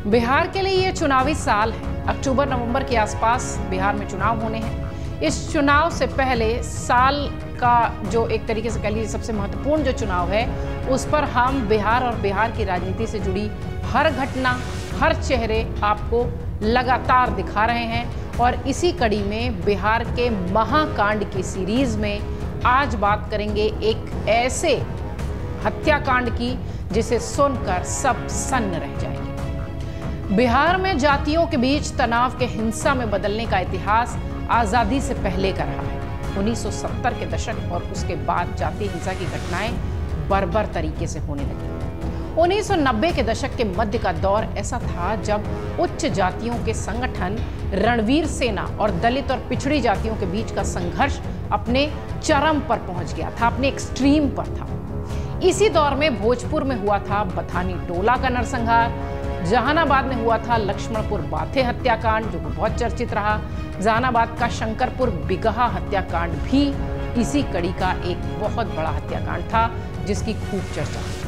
बिहार के लिए ये चुनावी साल है। अक्टूबर नवंबर के आसपास बिहार में चुनाव होने हैं। इस चुनाव से पहले साल का जो एक तरीके से कह लीजिए सबसे महत्वपूर्ण जो चुनाव है, उस पर हम बिहार और बिहार की राजनीति से जुड़ी हर घटना, हर चेहरे आपको लगातार दिखा रहे हैं। और इसी कड़ी में बिहार के महाकांड की सीरीज में आज बात करेंगे एक ऐसे हत्याकांड की जिसे सुनकर सब सन्न रह जाएंगे। बिहार में जातियों के बीच तनाव के हिंसा में बदलने का इतिहास आजादी से पहले का रहा है। 1970 के दशक और उसके बाद जातीय हिंसा की घटनाएं बर्बर तरीके से होने लगी। 1990 के दशक के मध्य का दौर ऐसा था जब उच्च जातियों के संगठन रणवीर सेना और दलित और पिछड़ी जातियों के बीच का संघर्ष अपने चरम पर पहुंच गया था, अपने एक्सट्रीम पर था। इसी दौर में भोजपुर में हुआ था बथानी टोला का नरसंहार, जहानाबाद में हुआ था लक्ष्मणपुर बाथे हत्याकांड जो बहुत चर्चित रहा। जहानाबाद का शंकरपुर बिगहा हत्याकांड भी इसी कड़ी का एक बहुत बड़ा हत्याकांड था जिसकी खूब चर्चा हुई।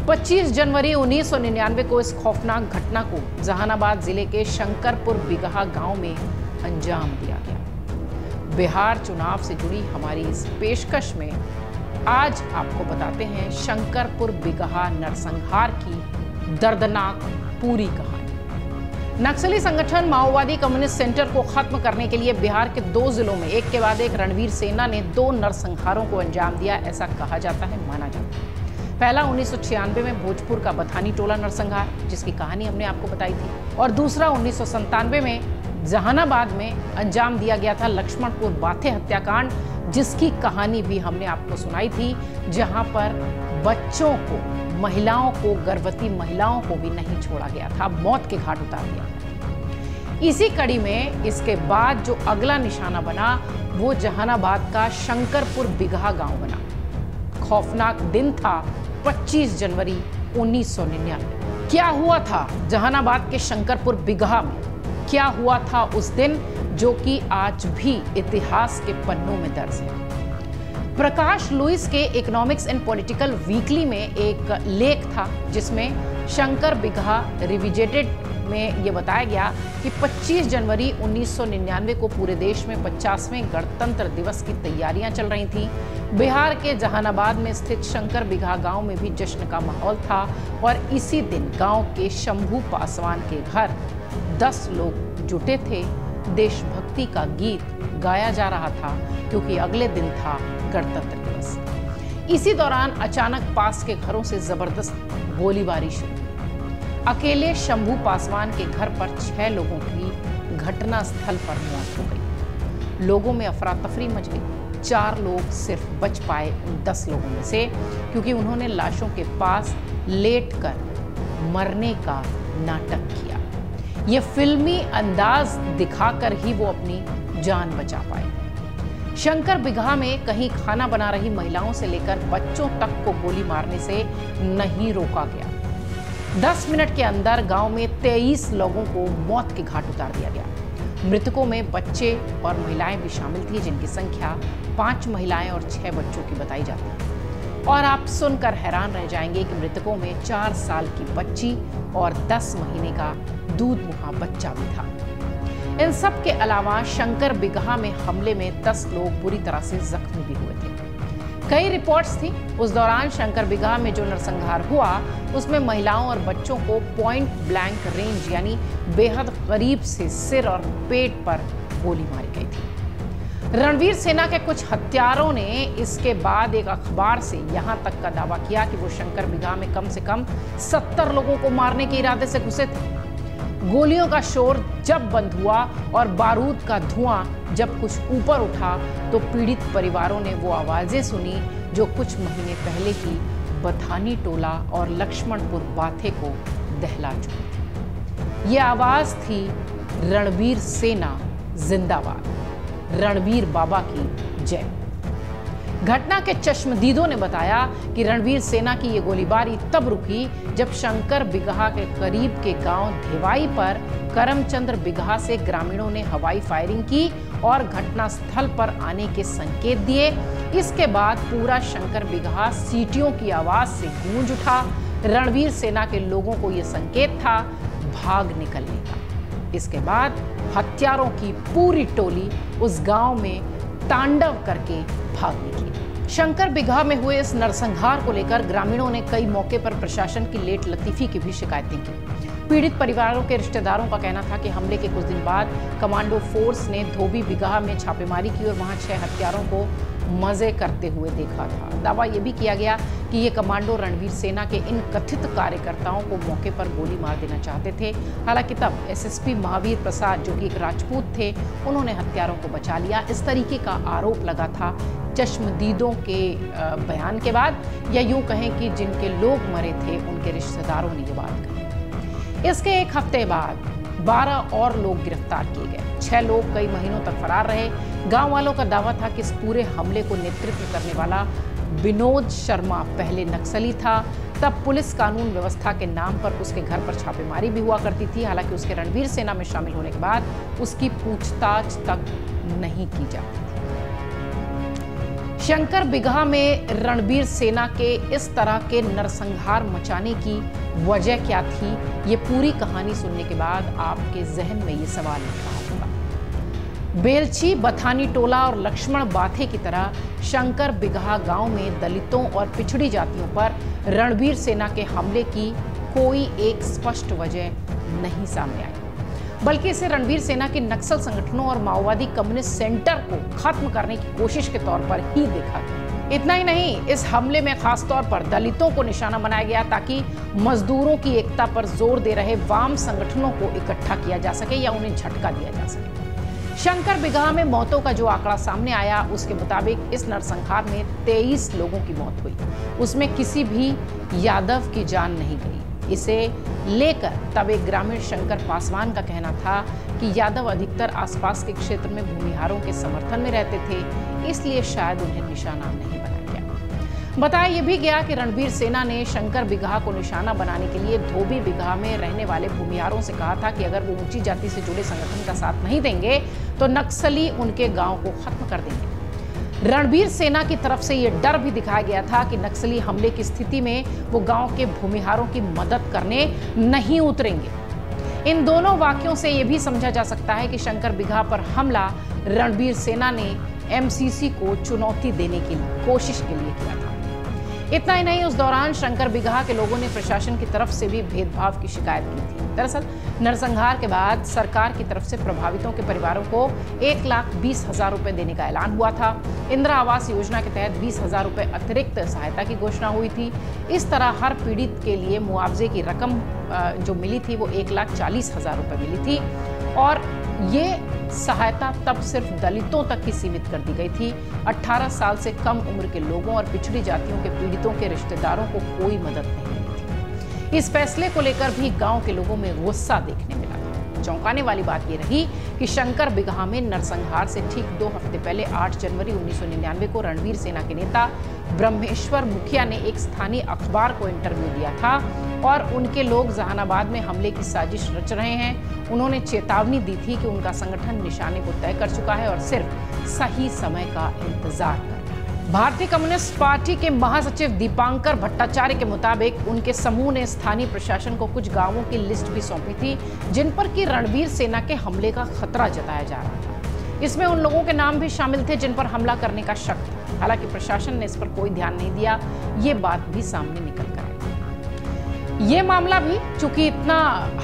25 जनवरी 1999 को इस खौफनाक घटना को जहानाबाद जिले के शंकरपुर बिगहा गांव में अंजाम दिया गया। बिहार चुनाव से जुड़ी हमारी इस पेशकश में आज आपको बताते हैं शंकरपुर बिगहा नरसंहार की दर्दनाक पूरी कहानी। नक्सली संगठन माओवादी कम्युनिस्ट सेंटर को खत्म करने के लिए बिहार के 2 जिलों में एक के बाद एक रणवीर सेना ने 2 नरसंहारों को अंजाम दिया, ऐसा कहा जाता है, माना जाता है। पहला 1996 में भोजपुर का बथानी टोला नरसंहार जिसकी कहानी हमने आपको बताई थी, और दूसरा 1997 में जहानाबाद में अंजाम दिया गया था लक्ष्मणपुर बाथे हत्याकांड जिसकी कहानी भी हमने आपको सुनाई थी, जहां पर बच्चों को, महिलाओं को, गर्भवती महिलाओं को भी नहीं छोड़ा गया था, मौत के घाट उतार दिया गया। इसी कड़ी में इसके बाद जो अगला निशाना बना वो जहानाबाद का शंकरपुर बिगहा गांव बना। खौफनाक दिन था 25 जनवरी 1999। क्या हुआ था जहानाबाद के शंकरपुर बिगहा में? क्या हुआ था उस दिन जो कि आज भी इतिहास के पन्नों में दर्ज है? प्रकाश लुइस के इकोनॉमिक्स एंड पॉलिटिकल वीकली में एक लेख था जिसमें शंकर बिगहा रिविजिटेड में यह बताया गया कि 25 जनवरी 1999 को पूरे देश में 50वें गणतंत्र दिवस की तैयारियां चल रही थी। बिहार के जहानाबाद में स्थित शंकर बिगहा गांव में भी जश्न का माहौल था और इसी दिन गांव के शंभू पासवान के घर 10 लोग जुटे थे। देशभक्ति का गीत गाया जा रहा था क्योंकि अगले दिन था गणतंत्र दिवस। इसी दौरान अचानक पास के घरों से जबरदस्त गोलीबारी शुरू। अकेले शंभू पासवान के घर पर 6 लोगों की घटना स्थल पर मौत हो गई। लोगों में अफरा तफरी मच गई। 4 लोग सिर्फ बच पाए उन 10 लोगों में से क्योंकि उन्होंने लाशों के पास लेटकर मरने का नाटक किया। ये फिल्मी अंदाज दिखाकर ही वो अपनी जान बचा पाए। शंकर बिगहा में कहीं खाना बना रही महिलाओं से लेकर बच्चों तक को गोली मारने से नहीं रोका गया। 10 मिनट के अंदर गांव में 23 लोगों को मौत के घाट उतार दिया गया। मृतकों में बच्चे और महिलाएं भी शामिल थी जिनकी संख्या 5 महिलाएं और 6 बच्चों की बताई जाती है। और आप सुनकर हैरान रह जाएंगे कि मृतकों में 4 साल की बच्ची और 10 महीने का दूध मुहा बच्चा भी था। इन सब के अलावा शंकर बिगहा में हमले में 10 लोग बुरी तरह से जख्मी भी हुए थे। कई रिपोर्ट्स थी उस दौरान शंकर बिगहा में जो नरसंहार हुआ उसमें महिलाओं और बच्चों को पॉइंट ब्लैंक रेंज यानी बेहद करीब से सिर और पेट पर गोली मारी गई थी। रणवीर सेना के कुछ हत्यारों ने इसके बाद एक अखबार से यहां तक का दावा किया कि वो शंकर बिगहा में कम से कम 70 लोगों को मारने के इरादे से घुसे थे। गोलियों का शोर जब बंद हुआ और बारूद का धुआं जब कुछ ऊपर उठा तो पीड़ित परिवारों ने वो आवाजें सुनी जो कुछ महीने पहले ही बथानी टोला और लक्ष्मणपुर बाथे को दहला चुकी थी। ये आवाज थी रणवीर सेना जिंदाबाद, रणवीर बाबा की जय। घटना के चश्मदीदों ने बताया कि रणवीर सेना की ये गोलीबारी तब रुकी जब शंकर बिगहा के करीब के गांव धेवाई पर करमचंद्र बिगहा से ग्रामीणों ने हवाई फायरिंग की और घटनास्थल पर आने के संकेत दिए। इसके बाद पूरा शंकर बिगहा सीटियों की आवाज से गूंज उठा। रणवीर सेना के लोगों को यह संकेत था भाग निकलने का। इसके बाद हत्यारों की पूरी टोली उस गांव में तांडव करके भाग निकली। शंकर बिगहा में हुए इस नरसंहार को लेकर ग्रामीणों ने कई मौके पर प्रशासन की लेट लतीफी की भी शिकायतें की। पीड़ित परिवारों के रिश्तेदारों का कहना था कि हमले के कुछ दिन बाद कमांडो फोर्स ने धोबी बिगहा में छापेमारी की और वहां 6 हत्यारों को मजे करते हुए देखा था। दावा यह भी किया गया कि ये कमांडो रणवीर सेना के इन कथित कार्यकर्ताओं को मौके पर गोली मार देना चाहते थे। हालांकि तब एसएसपी महावीर प्रसाद, जो कि एक राजपूत थे, उन्होंने हत्यारों को बचा लिया। इस तरीके का आरोप लगा था चश्मदीदों के बयान के बाद, या यूं कहें कि जिनके लोग मरे थे उनके रिश्तेदारों ने ये बात कही। इसके एक हफ्ते बाद 12 और लोग गिरफ्तार किए गए। 6 लोग कई महीनों तक फरार रहे। गांव वालों का दावा था कि इस पूरे हमले को नेतृत्व करने वाला विनोद शर्मा पहले नक्सली था। तब पुलिस कानून व्यवस्था के नाम पर उसके घर पर छापेमारी भी हुआ करती थी। हालांकि उसके रणवीर सेना में शामिल होने के बाद उसकी पूछताछ तक नहीं की जाती थी। शंकर बिगहा में रणवीर सेना के इस तरह के नरसंहार मचाने की वजह क्या थी? ये पूरी कहानी सुनने के बाद आपके जहन में ये सवाल उठ रहा होगा। बेलछी, बथानी टोला और लक्ष्मण बाथे की तरह शंकर बिगहा गांव में दलितों और पिछड़ी जातियों पर रणवीर सेना के हमले की कोई एक स्पष्ट वजह नहीं सामने आई, बल्कि इसे रणवीर सेना के नक्सल संगठनों और माओवादी कम्युनिस्ट सेंटर को खत्म करने की कोशिश के तौर पर ही देखा गया। इतना ही नहीं, इस हमले में खास तौर पर दलितों को निशाना बनाया गया ताकि मजदूरों की एकता पर जोर दे रहे वाम संगठनों को इकट्ठा किया जा सके या उन्हें झटका दिया जा सके। शंकर बिगहा में मौतों का जो आंकड़ा सामने आया, उसके मुताबिक इस नरसंहार में 23 लोगों की मौत हुई। उसमें किसी भी यादव की जान नहीं गई। इसे लेकर तब एक ग्रामीण शंकर पासवान का कहना था कि यादव अधिकतर आसपास के क्षेत्र में भूमिहारों के समर्थन में रहते थे, इसलिए शायद उन्हें निशाना नहीं बनाया गया। बताया यह भी गया कि रणवीर सेना ने शंकर बिगहा को निशाना बनाने के लिए धोबी बिगहा में रहने वाले भूमिहारों से कहा था कि अगर वो ऊंची जाति से जुड़े संगठन का साथ नहीं देंगे तो नक्सली उनके गांव को खत्म कर देंगे। रणवीर सेना की तरफ से यह डर भी दिखाया गया था कि नक्सली हमले की स्थिति में वो गांव के भूमिहारों की मदद करने नहीं उतरेंगे। इन दोनों वाक्यों से यह भी समझा जा सकता है कि शंकर बिगहा पर हमला रणवीर सेना ने एमसीसी को चुनौती देने की कोशिश के लिए किया था। इतना ही नहीं, उस दौरान शंकर बिगहा के लोगों ने प्रशासन की तरफ से भी भेदभाव की शिकायत की थी। दरअसल नरसंहार के बाद सरकार की तरफ से प्रभावितों के परिवारों को 1,20,000 रुपए देने का ऐलान हुआ था। इंदिरा आवास योजना के तहत 20,000 रुपए अतिरिक्त सहायता की घोषणा हुई थी। इस तरह हर पीड़ित के लिए मुआवजे की रकम जो मिली थी वो 1,40,000 रुपए मिली थी, और ये सहायता तब सिर्फ दलितों तक ही सीमित कर दी गई थी। 18 साल से कम उम्र के लोगों और पिछड़ी जातियों के पीड़ितों के रिश्तेदारों को कोई मदद नहीं मिली थी। इस फैसले को लेकर भी गांव के लोगों में गुस्सा देखने मिला था। चौंकाने वाली बात यह रही कि शंकर बिगहा में नरसंहार से ठीक 2 हफ्ते पहले 8 जनवरी 1999 को रणवीर सेना के नेता ब्रह्मेश्वर मुखिया ने एक स्थानीय अखबार को इंटरव्यू दिया था और उनके लोग जहानाबाद में हमले की साजिश रच रहे हैं। उन्होंने चेतावनी दी थी कि उनका संगठन निशाने को तय कर चुका है और सिर्फ सही समय का इंतजार कर रहा है। भारतीय कम्युनिस्ट पार्टी के महासचिव दीपांकर भट्टाचार्य के मुताबिक उनके समूह ने स्थानीय प्रशासन को कुछ गांवों की लिस्ट भी सौंपी थी जिन पर कि रणवीर सेना के हमले का खतरा जताया जा रहा था। इसमें उन लोगों के नाम भी शामिल थे जिन पर हमला करने का शक था। हालांकि प्रशासन ने इस पर कोई ध्यान नहीं दिया। ये बात भी सामने निकल कर आई। ये मामला भी चूंकि इतना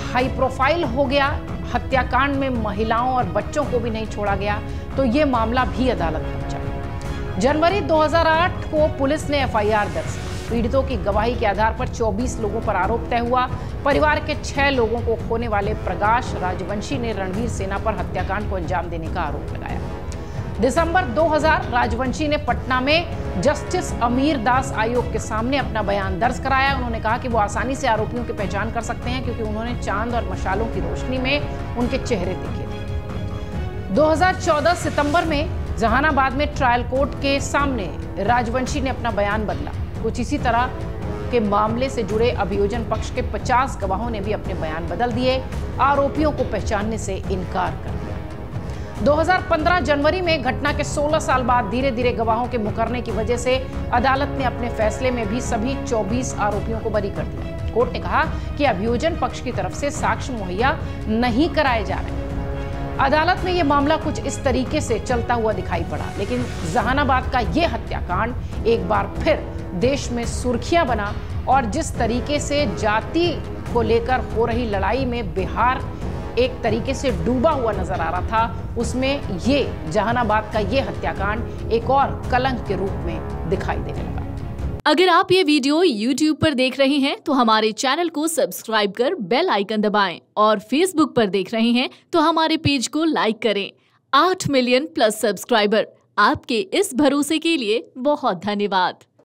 हाई प्रोफाइल हो गया, हत्याकांड में महिलाओं और बच्चों को भी नहीं छोड़ा गया, तो ये मामला भी अदालत पहुंचा। जनवरी 2008 को पुलिस ने एफआईआर दर्ज की। पीड़ितों की गवाही के आधार पर 24 लोगों पर आरोप तय हुआ। परिवार के 6 लोगों को खोने वाले प्रकाश राजवंशी ने रणवीर सेना पर हत्याकांड को अंजाम देने का आरोप लगाया। दिसंबर 2000 राजवंशी ने पटना में जस्टिस अमीर दास आयोग के सामने अपना बयान दर्ज कराया। उन्होंने कहा कि वो आसानी से आरोपियों की पहचान कर सकते हैं क्योंकि उन्होंने चांद और मशालों की रोशनी में उनके चेहरे देखे थे। 2014 सितंबर में जहानाबाद में ट्रायल कोर्ट के सामने राजवंशी ने अपना बयान बदला। कुछ इसी तरह के मामले से जुड़े अभियोजन पक्ष के 50 गवाहों ने भी अपने बयान बदल दिए, आरोपियों को पहचानने से इनकार कर दिया। 2015 जनवरी में घटना के 16 साल बाद धीरे धीरे गवाहों के मुकरने की वजह से अदालत ने अपने फैसले में भी सभी 24 आरोपियों को बरी कर दिया। कोर्ट ने कहा कि अभियोजन पक्ष की तरफ से साक्ष्य मुहैया नहीं कराए जा रहे। अदालत में यह मामला कुछ इस तरीके से चलता हुआ दिखाई पड़ा, लेकिन जहानाबाद का यह हत्याकांड एक बार फिर देश में सुर्खियां बना और जिस तरीके से जाति को लेकर हो रही लड़ाई में बिहार एक तरीके से डूबा हुआ नजर आ रहा था, उसमें ये जहानाबाद का ये हत्याकांड एक और कलंक के रूप में दिखाई देने लगा। अगर आप ये वीडियो YouTube पर देख रहे हैं तो हमारे चैनल को सब्सक्राइब कर बेल आइकन दबाएं और Facebook पर देख रहे हैं तो हमारे पेज को लाइक करें। 8 मिलियन प्लस सब्सक्राइबर, आपके इस भरोसे के लिए बहुत धन्यवाद।